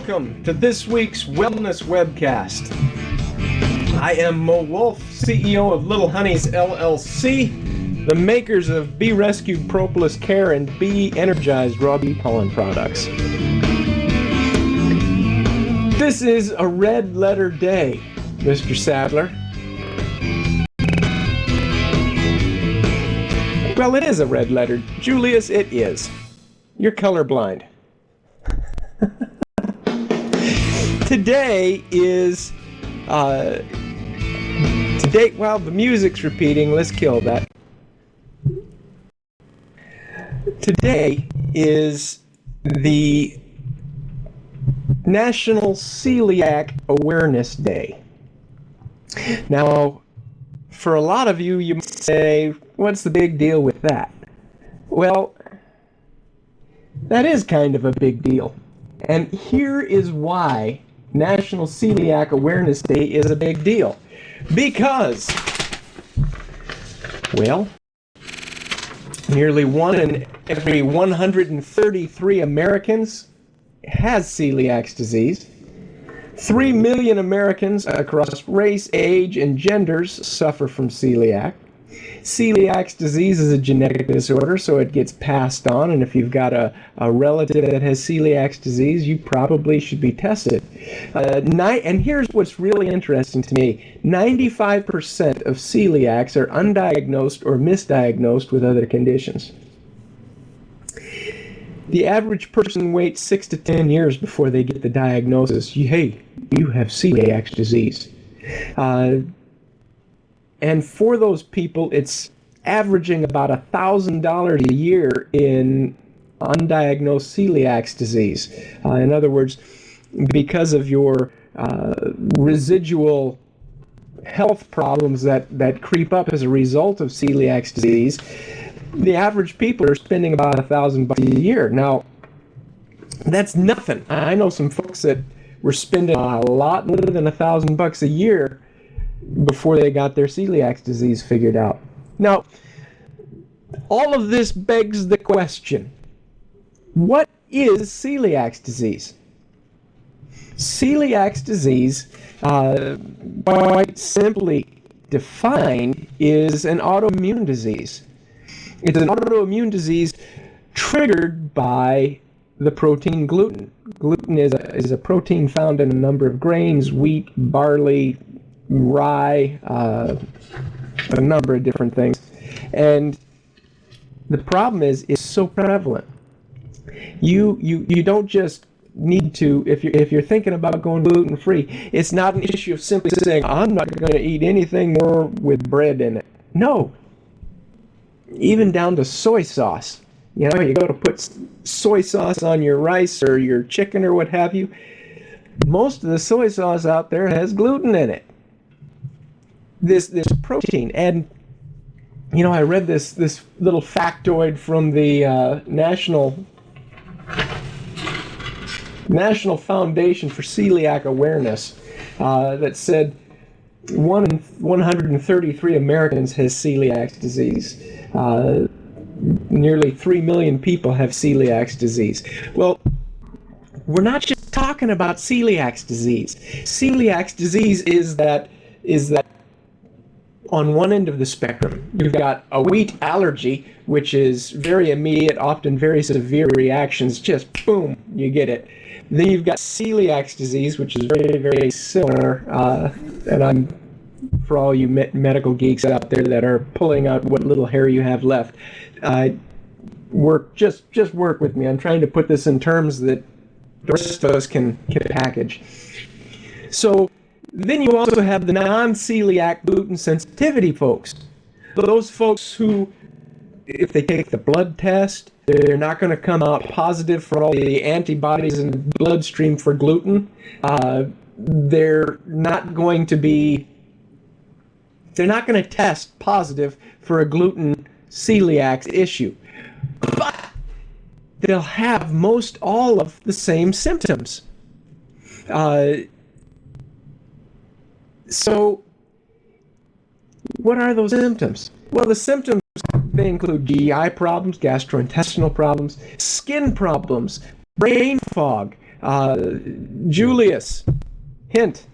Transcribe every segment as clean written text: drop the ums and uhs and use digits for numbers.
welcome to this week's Wellness Webcast. I am Mo Wolf, CEO of Little Honeys LLC, the makers of Bee Rescued Propolis Care and Bee Energized Raw Bee Pollen products. This is a red letter day, Mr. Sadler. Well, it is a red letter. Julius, it is. You're colorblind. Today is, well, the music's repeating. Let's kill that. Today is the National Celiac Awareness Day. Now, for a lot of you, you might say, what's the big deal with that? Well, that is kind of a big deal. And here is why National Celiac Awareness Day is a big deal. Because, well, nearly 1 in every 133 Americans has celiac disease. 3 million Americans across race, age, and genders suffer from celiac. Celiac disease is a genetic disorder, so it gets passed on, and if you've got a relative that has celiac disease, you probably should be tested. And here's what's really interesting to me. 95% of celiacs are undiagnosed or misdiagnosed with other conditions. The average person waits 6 to 10 years before they get the diagnosis. Hey, you have celiac disease. And for those people, it's averaging about $1,000 a year in undiagnosed celiac disease. In other words, because of your residual health problems that creep up as a result of celiac disease, the average people are spending about $1,000 a year. Now, that's nothing. I know some folks that were spending a lot more than $1,000 a year before they got their celiac disease figured out. Now, all of this begs the question, what is celiac disease? Celiac disease, quite simply defined, is an autoimmune disease. It's an autoimmune disease triggered by the protein gluten. Gluten is a protein found in a number of grains, wheat, barley, rye, a number of different things. And the problem is it's so prevalent. You don't just need to, if you're thinking about going gluten-free, it's not an issue of simply saying, I'm not going to eat anything more with bread in it. No. Even down to soy sauce. You know, you go to put soy sauce on your rice or your chicken or what have you. Most of the soy sauce out there has gluten in it. This protein. And, you know, I read this little factoid from the National Foundation for Celiac Awareness that said 1 in 133 Americans has celiac disease. Nearly 3 million people have celiac disease. Well, we're not just talking about celiac disease. Celiac disease is that on one end of the spectrum, you've got a wheat allergy, which is very immediate, often very severe reactions, just boom, you get it. Then you've got celiac disease, which is very, very similar, and I'm, for all you medical geeks out there that are pulling out what little hair you have left, just work with me. I'm trying to put this in terms that the rest of us can package. So then you also have the non-celiac gluten sensitivity folks. Those folks who, if they take the blood test, they're not going to come out positive for all the antibodies in the bloodstream for gluten. They're not going to test positive for a gluten celiac issue. But they'll have most all of the same symptoms. So what are those symptoms? Well, the symptoms, they include GI problems, gastrointestinal problems, skin problems, brain fog, Julius, hint.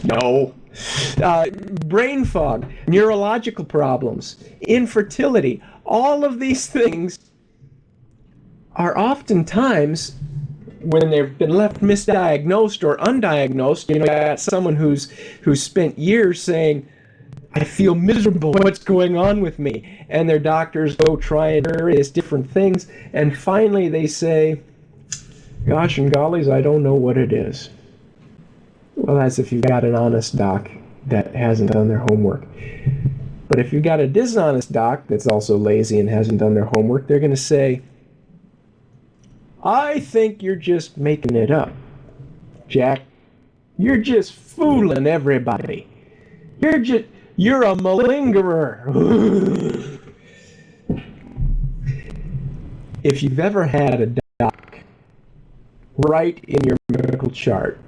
No. Brain fog, neurological problems, infertility, all of these things are oftentimes, when they've been left misdiagnosed or undiagnosed, you got someone who's spent years saying, I feel miserable, what's going on with me? And their doctors go try various different things, and finally they say, gosh and gollies, I don't know what it is. Well, that's if you've got an honest doc that hasn't done their homework. But if you've got a dishonest doc that's also lazy and hasn't done their homework, they're going to say, I think you're just making it up, Jack. You're just fooling everybody. You're a malingerer. If you've ever had a doc write in your medical chart,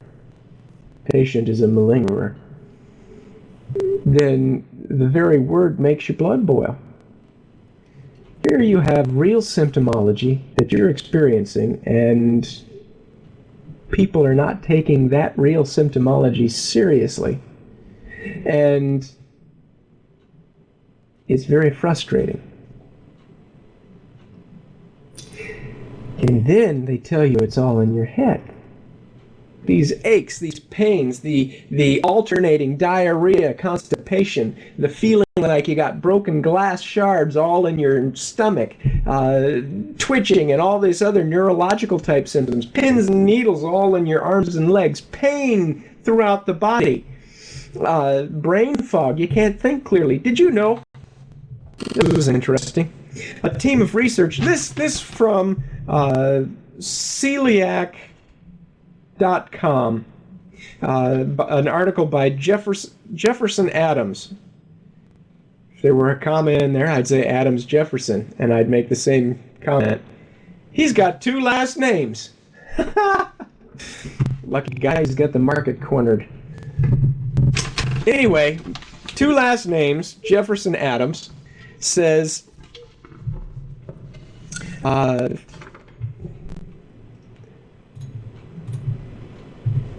patient is a malingerer, then the very word makes your blood boil. Here you have real symptomology that you're experiencing, and people are not taking that real symptomology seriously. And it's very frustrating. And then they tell you it's all in your head. These aches, these pains, the alternating diarrhea, constipation, the feeling like you got broken glass shards all in your stomach, twitching and all these other neurological type symptoms, pins and needles all in your arms and legs, pain throughout the body, brain fog, you can't think clearly. Did you know? This was interesting. A team of research, this from Celiac.com, an article by Jefferson Adams. If there were a comma in there, I'd say Adams Jefferson, and I'd make the same comment. He's got 2 last names. Lucky guy, he's got the market cornered. Anyway, 2 last names, Jefferson Adams, says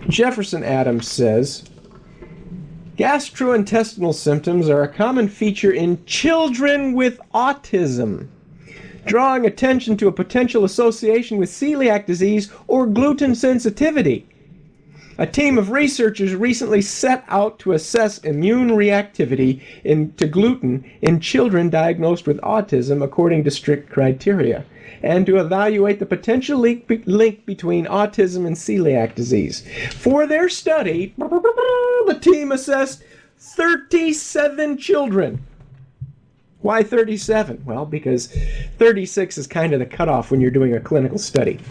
Jefferson Adams says, gastrointestinal symptoms are a common feature in children with autism, drawing attention to a potential association with celiac disease or gluten sensitivity. A team of researchers recently set out to assess immune reactivity to gluten in children diagnosed with autism according to strict criteria, and to evaluate the potential link between autism and celiac disease. For their study, the team assessed 37 children. Why 37? Well, because 36 is kind of the cutoff when you're doing a clinical study.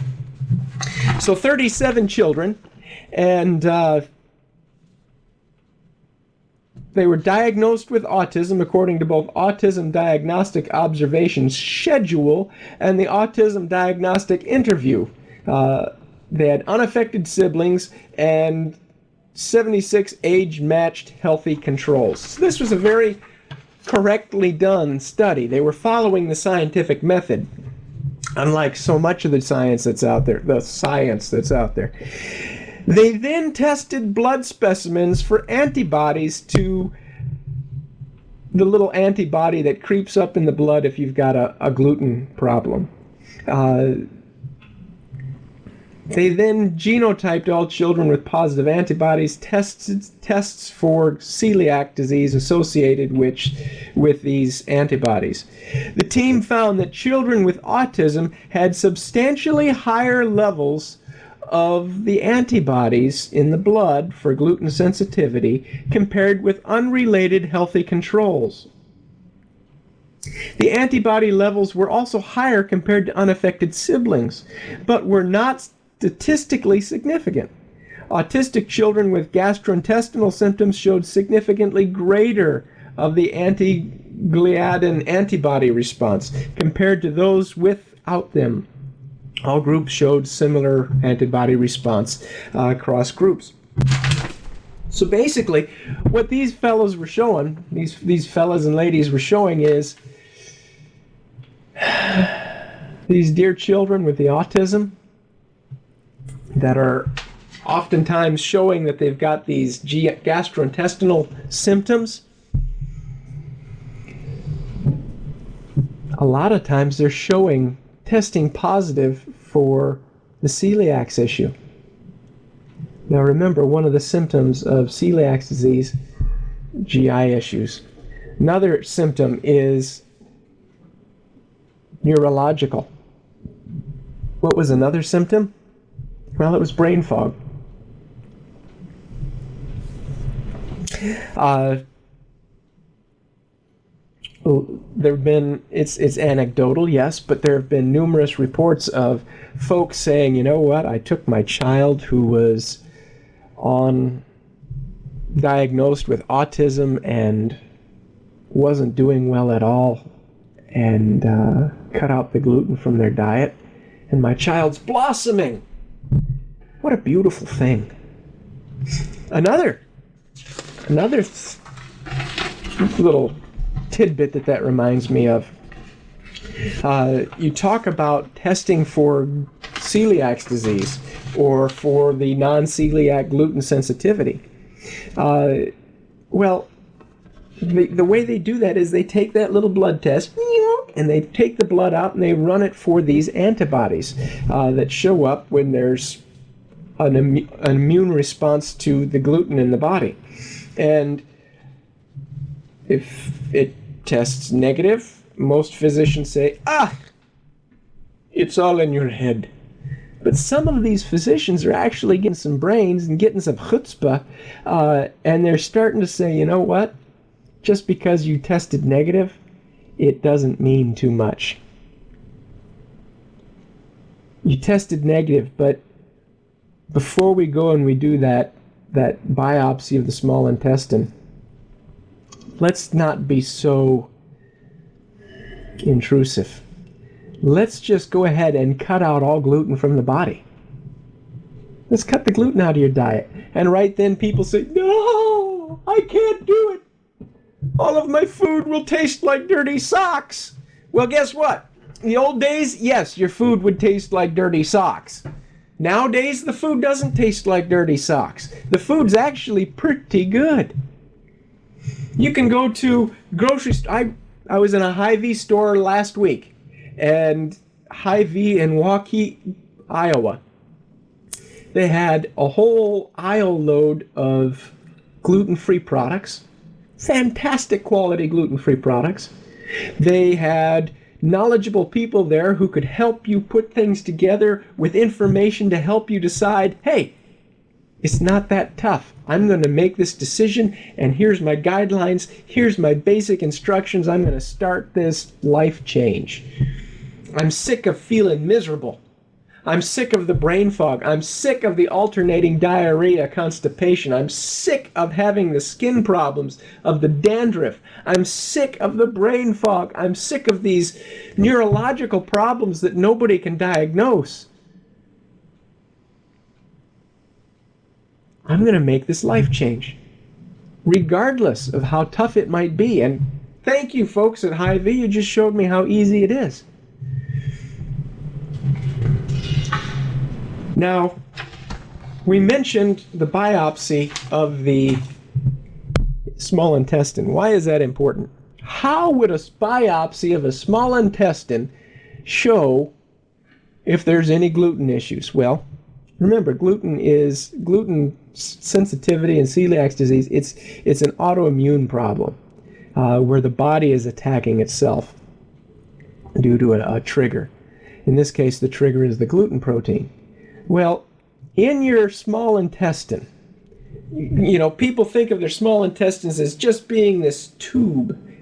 So 37 children, and they were diagnosed with autism according to both Autism Diagnostic Observation Schedule and the Autism Diagnostic Interview. They had unaffected siblings and 76 age-matched healthy controls. So this was a very correctly done study. They were following the scientific method, unlike so much of the science that's out there. They then tested blood specimens for antibodies to the little antibody that creeps up in the blood if you've got a gluten problem. They then genotyped all children with positive antibodies, tests for celiac disease associated with these antibodies. The team found that children with autism had substantially higher levels of the antibodies in the blood for gluten sensitivity compared with unrelated healthy controls. The antibody levels were also higher compared to unaffected siblings, but were not statistically significant. Autistic children with gastrointestinal symptoms showed significantly greater of the anti-gliadin antibody response compared to those without them. All groups showed similar antibody response across groups. So basically, what these fellows were showing, these fellas and ladies were showing is These dear children with the autism that are oftentimes showing that they've got these gastrointestinal symptoms, a lot of times they're testing positive for the celiac issue. Now remember, one of the symptoms of celiac disease, GI issues. Another symptom is neurological. What was another symptom? Well, it was brain fog. There have been, it's anecdotal, yes, but there have been numerous reports of folks saying, you know what, I took my child who was diagnosed with autism and wasn't doing well at all, and cut out the gluten from their diet, and my child's blossoming. What a beautiful thing. Another little tidbit that reminds me of. You talk about testing for celiac disease or for the non-celiac gluten sensitivity. Well, the way they do that is they take that little blood test and they take the blood out and they run it for these antibodies that show up when there's an immune response to the gluten in the body. And if it tests negative, most physicians say, it's all in your head. But some of these physicians are actually getting some brains and getting some chutzpah, and they're starting to say, you know what? Just because you tested negative, it doesn't mean too much. You tested negative, but before we go and we do that biopsy of the small intestine, let's not be so intrusive. Let's just go ahead and cut out all gluten from the body. Let's cut the gluten out of your diet. And right then people say, no, I can't do it. All of my food will taste like dirty socks. Well, guess what? In the old days, yes, your food would taste like dirty socks. Nowadays, the food doesn't taste like dirty socks. The food's actually pretty good. You can go to grocery store. I was in a Hy-Vee store last week, and Hy-Vee in Waukee, Iowa. They had a whole aisle load of gluten-free products, fantastic quality gluten-free products. They had knowledgeable people there who could help you put things together with information to help you decide, hey, it's not that tough. I'm going to make this decision, and here's my guidelines. Here's my basic instructions. I'm going to start this life change. I'm sick of feeling miserable. I'm sick of the brain fog. I'm sick of the alternating diarrhea, constipation. I'm sick of having the skin problems, of the dandruff. I'm sick of the brain fog. I'm sick of these neurological problems that nobody can diagnose. I'm going to make this life change, regardless of how tough it might be. And thank you, folks at Hy-Vee. You just showed me how easy it is. Now, we mentioned the biopsy of the small intestine. Why is that important? How would a biopsy of a small intestine show if there's any gluten issues? Well, remember, gluten sensitivity and celiac disease, it's an autoimmune problem where the body is attacking itself due to a trigger. In this case, the trigger is the gluten protein. Well, in your small intestine, you know, people think of their small intestines as just being this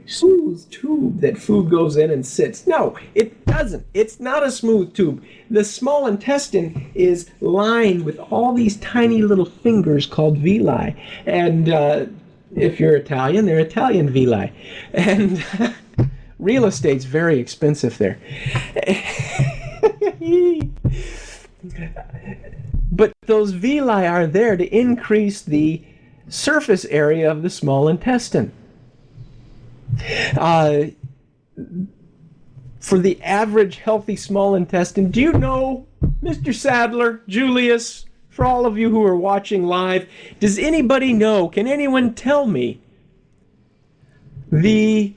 smooth tube that food goes in and sits. No, it doesn't. It's not a smooth tube. The small intestine is lined with all these tiny little fingers called villi. And if you're Italian, they're Italian villi. And real estate's very expensive there. But those villi are there to increase the surface area of the small intestine. for the average healthy small intestine. Do you know, Mr. Sadler, Julius, for all of you who are watching live, does anybody know, can anyone tell me the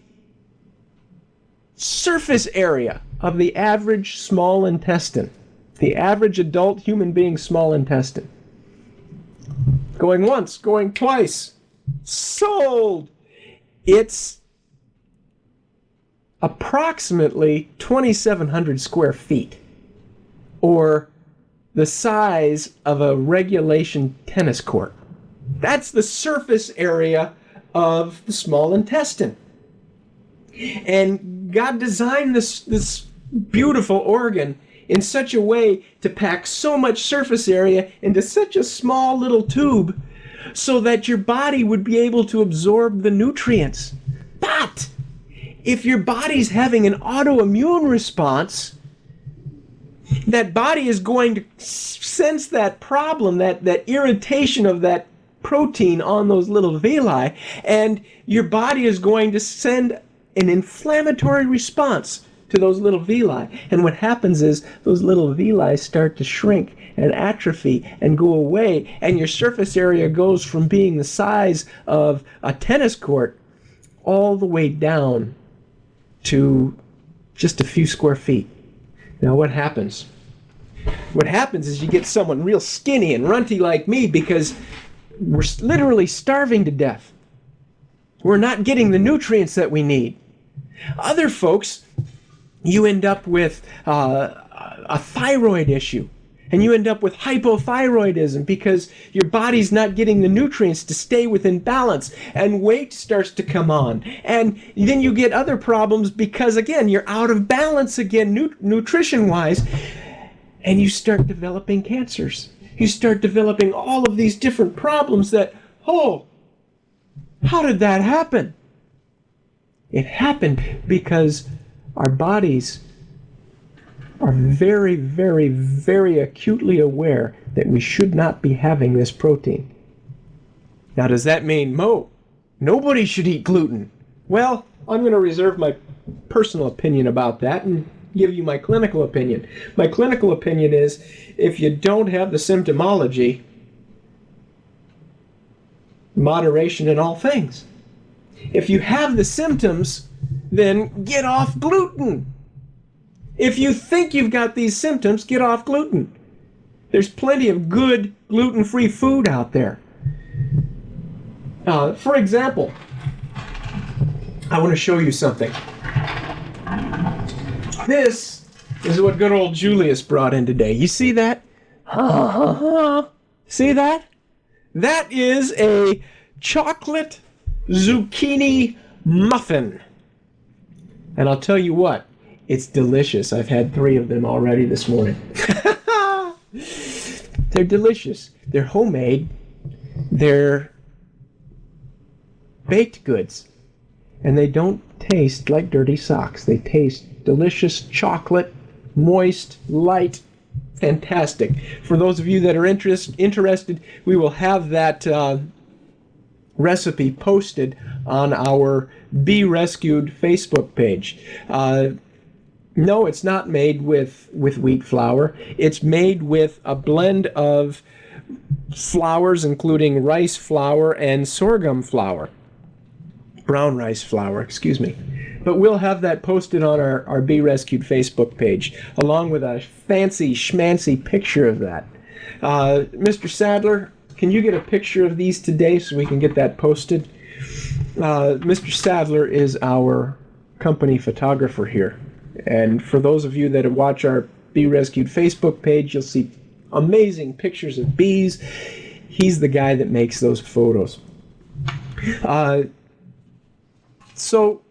surface area of the average small intestine? The average adult human being small intestine. Going once, going twice. Sold! It's approximately 2,700 square feet, or the size of a regulation tennis court. That's the surface area of the small intestine. And God designed this beautiful organ in such a way to pack so much surface area into such a small little tube so that your body would be able to absorb the nutrients. But if your body's having an autoimmune response, that body is going to sense that problem, that irritation of that protein on those little villi, and your body is going to send an inflammatory response to those little villi. And what happens is those little villi start to shrink and atrophy and go away, and your surface area goes from being the size of a tennis court all the way down to just a few square feet. Now what happens? What happens is you get someone real skinny and runty like me because we're literally starving to death. We're not getting the nutrients that we need. Other folks, you end up with a thyroid issue, and you end up with hypothyroidism because your body's not getting the nutrients to stay within balance, and weight starts to come on. And then you get other problems because, again, you're out of balance again, nutrition-wise, and you start developing cancers. You start developing all of these different problems that, oh, how did that happen? It happened because our bodies are very, very, very acutely aware that we should not be having this protein. Now, does that mean, nobody should eat gluten? Well, I'm going to reserve my personal opinion about that and give you my clinical opinion. My clinical opinion is, if you don't have the symptomology, moderation in all things. If you have the symptoms, then get off gluten. If you think you've got these symptoms, get off gluten. There's plenty of good gluten-free food out there. For example, I want to show you something. This is what good old Julius brought in today. You see that? See that? That is a chocolate zucchini muffin. And I'll tell you what, it's delicious. I've had 3 of them already this morning. They're delicious. They're homemade. They're baked goods. And they don't taste like dirty socks. They taste delicious chocolate, moist, light, fantastic. For those of you that are interested, we will have that recipe posted on our Be Rescued Facebook page. No, it's not made with wheat flour. It's made with a blend of flours, including rice flour and sorghum flour. Brown rice flour, excuse me. But we'll have that posted on our Be Rescued Facebook page, along with a fancy schmancy picture of that. Mr. Sadler, can you get a picture of these today so we can get that posted? Mr. Sadler is our company photographer here. And for those of you that watch our Be Rescued Facebook page, you'll see amazing pictures of bees. He's the guy that makes those photos. So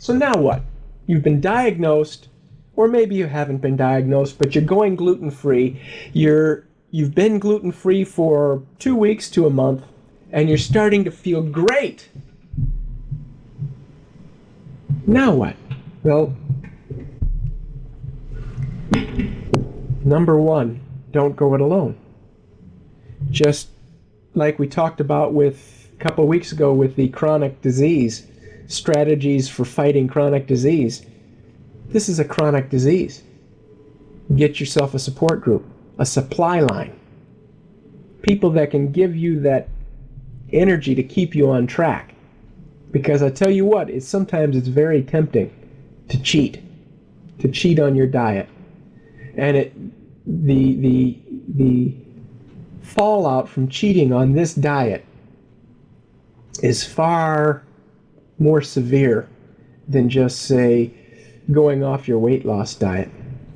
now what? You've been diagnosed, or maybe you haven't been diagnosed, but you're going gluten-free. You've been gluten-free for 2 weeks to a month, and you're starting to feel great. Now what? Well, number 1, don't go it alone. Just like we talked about with a couple weeks ago with the chronic disease, strategies for fighting chronic disease. This is a chronic disease. Get yourself a support group, a supply line. People that can give you that energy to keep you on track. Because I tell you what, sometimes it's very tempting to cheat on your diet. And the fallout from cheating on this diet is far more severe than just, say, going off your weight loss diet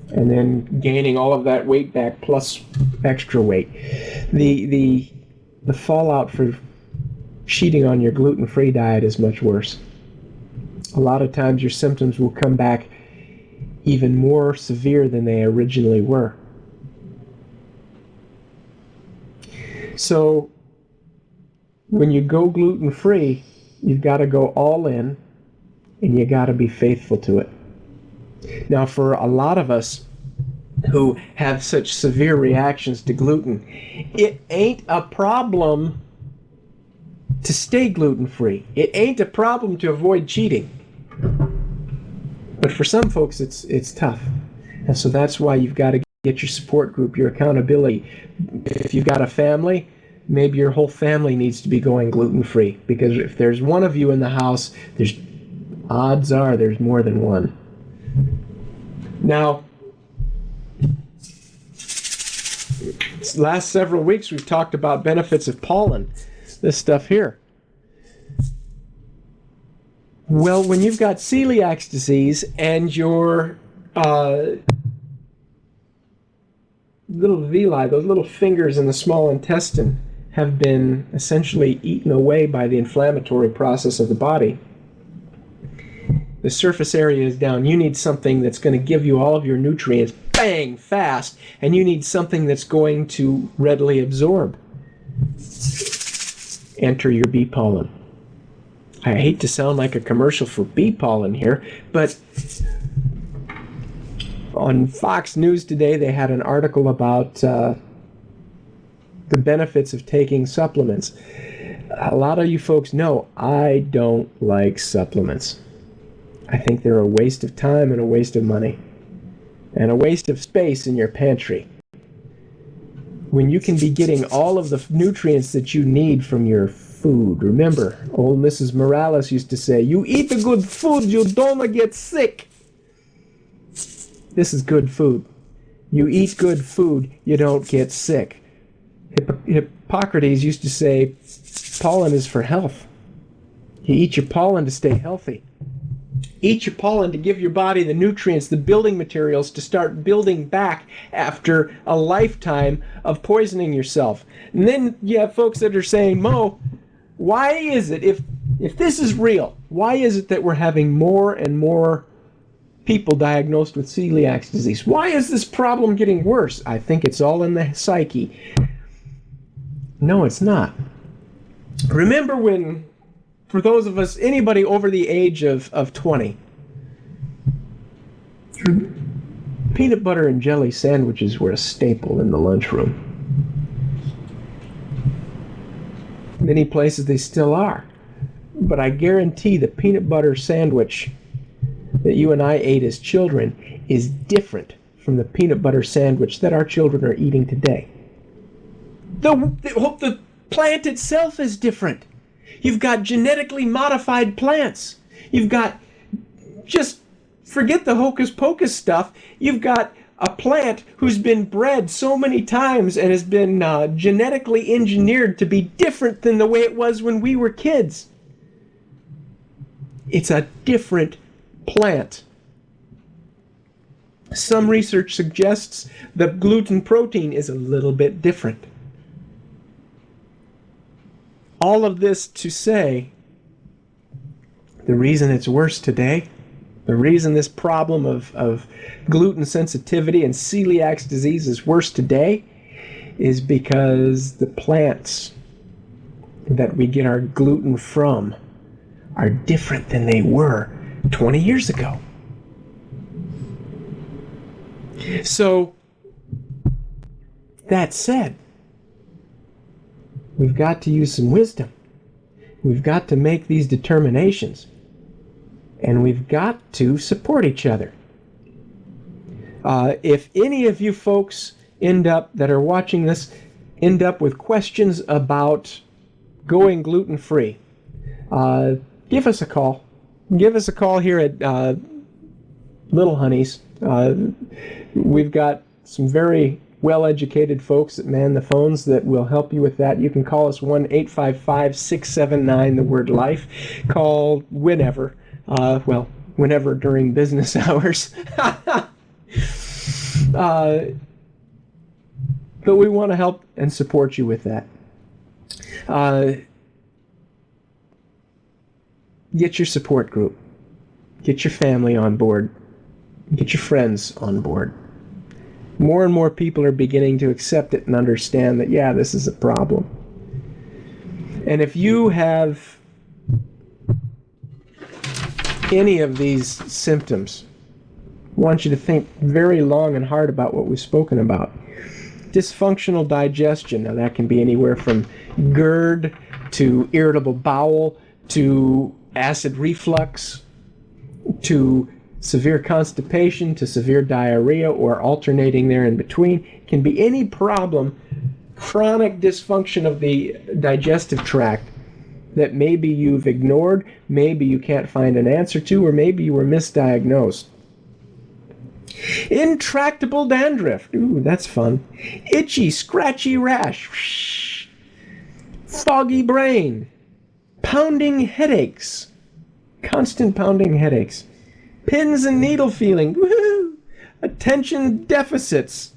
and then gaining all of that weight back plus extra weight. The fallout for cheating on your gluten-free diet is much worse. A lot of times your symptoms will come back even more severe than they originally were. So when you go gluten-free, you've got to go all in, and you got to be faithful to it. Now, for a lot of us who have such severe reactions to gluten, it ain't a problem to stay gluten-free. It ain't a problem to avoid cheating. But for some folks, it's tough. And so that's why you've got to get your support group, your accountability. If you've got a family, maybe your whole family needs to be going gluten-free. Because if there's one of you in the house, odds are there's more than one. Now, last several weeks we've talked about benefits of pollen, this stuff here. Well, when you've got celiac disease and your little villi, those little fingers in the small intestine, have been essentially eaten away by the inflammatory process of the body, the surface area is down. You need something that's going to give you all of your nutrients, bang, fast, and you need something that's going to readily absorb. Enter your bee pollen. I hate to sound like a commercial for bee pollen here, but on Fox News today they had an article about the benefits of taking supplements. A lot of you folks know I don't like supplements. I think they're a waste of time and a waste of money and a waste of space in your pantry. When you can be getting all of the nutrients that you need from your food. Remember, old Mrs. Morales used to say, you eat the good food, you don't get sick. This is good food. You eat good food, you don't get sick. Hippocrates used to say, pollen is for health. You eat your pollen to stay healthy. Eat your pollen to give your body the nutrients, the building materials to start building back after a lifetime of poisoning yourself. And then you have folks that are saying, Mo, why is it, if this is real, why is it that we're having more and more people diagnosed with celiac disease? Why is this problem getting worse? I think it's all in the psyche. No, it's not. Remember when, for those of us, anybody over the age of 20, peanut butter and jelly sandwiches were a staple in the lunchroom. Many places they still are. But I guarantee the peanut butter sandwich that you and I ate as children is different from the peanut butter sandwich that our children are eating today. The plant itself is different. You've got genetically modified plants. You've got, just forget the hocus pocus stuff. You've got a plant who's been bred so many times and has been genetically engineered to be different than the way it was when we were kids. It's a different plant. Some research suggests the gluten protein is a little bit different. All of this to say, the reason it's worse today, the reason this problem of gluten sensitivity and celiac disease is worse today, is because the plants that we get our gluten from are different than they were 20 years ago. So, that said, we've got to use some wisdom. We've got to make these determinations. And we've got to support each other. If any of you folks that are watching this end up with questions about going gluten-free, give us a call. Give us a call here at Little Honeys. We've got some very well-educated folks that man the phones that will help you with that. You can call us 1-855-679 the word life. Call whenever. Whenever during business hours. But we want to help and support you with that. Get your support group. Get your family on board. Get your friends on board. More and more people are beginning to accept it and understand that, yeah, this is a problem. And if you have any of these symptoms, I want you to think very long and hard about what we've spoken about. Dysfunctional digestion. Now that can be anywhere from GERD to irritable bowel to acid reflux to severe constipation to severe diarrhea or alternating there in between. It can be any problem, chronic dysfunction of the digestive tract that maybe you've ignored, maybe you can't find an answer to, or maybe you were misdiagnosed. Intractable dandruff. Ooh, that's fun. Itchy, scratchy rash. Foggy brain. Pounding headaches. Constant pounding headaches. Pins and needle feeling. Woo-hoo. Attention deficits.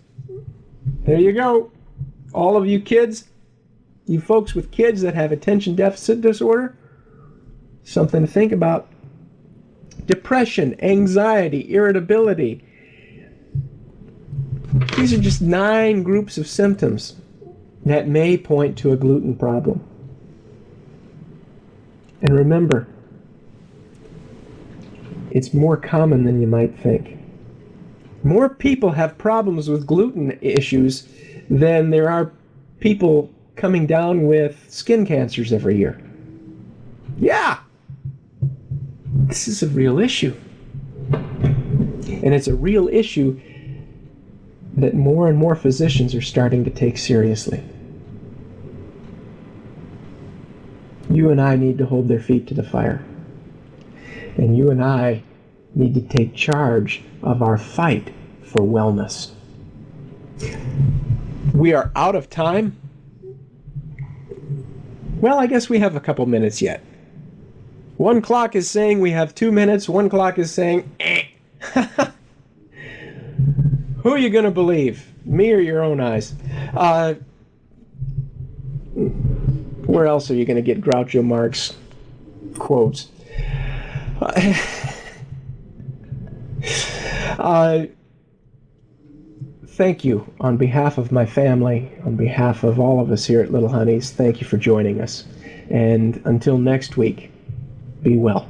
There you go. All of you kids, you folks with kids that have attention deficit disorder, something to think about. Depression, anxiety, irritability. These are just 9 groups of symptoms that may point to a gluten problem. And remember, it's more common than you might think. More people have problems with gluten issues than there are people coming down with skin cancers every year. Yeah! This is a real issue. And it's a real issue that more and more physicians are starting to take seriously. You and I need to hold their feet to the fire. And you and I need to take charge of our fight for wellness. We are out of time. Well, I guess we have a couple minutes yet. One clock is saying we have 2 minutes. One clock is saying, eh. Who are you going to believe? Me or your own eyes? Where else are you going to get Groucho Marx quotes? Thank you on behalf of my family, on behalf of all of us here at Little Honeys. Thank you for joining us. And until next week, be well.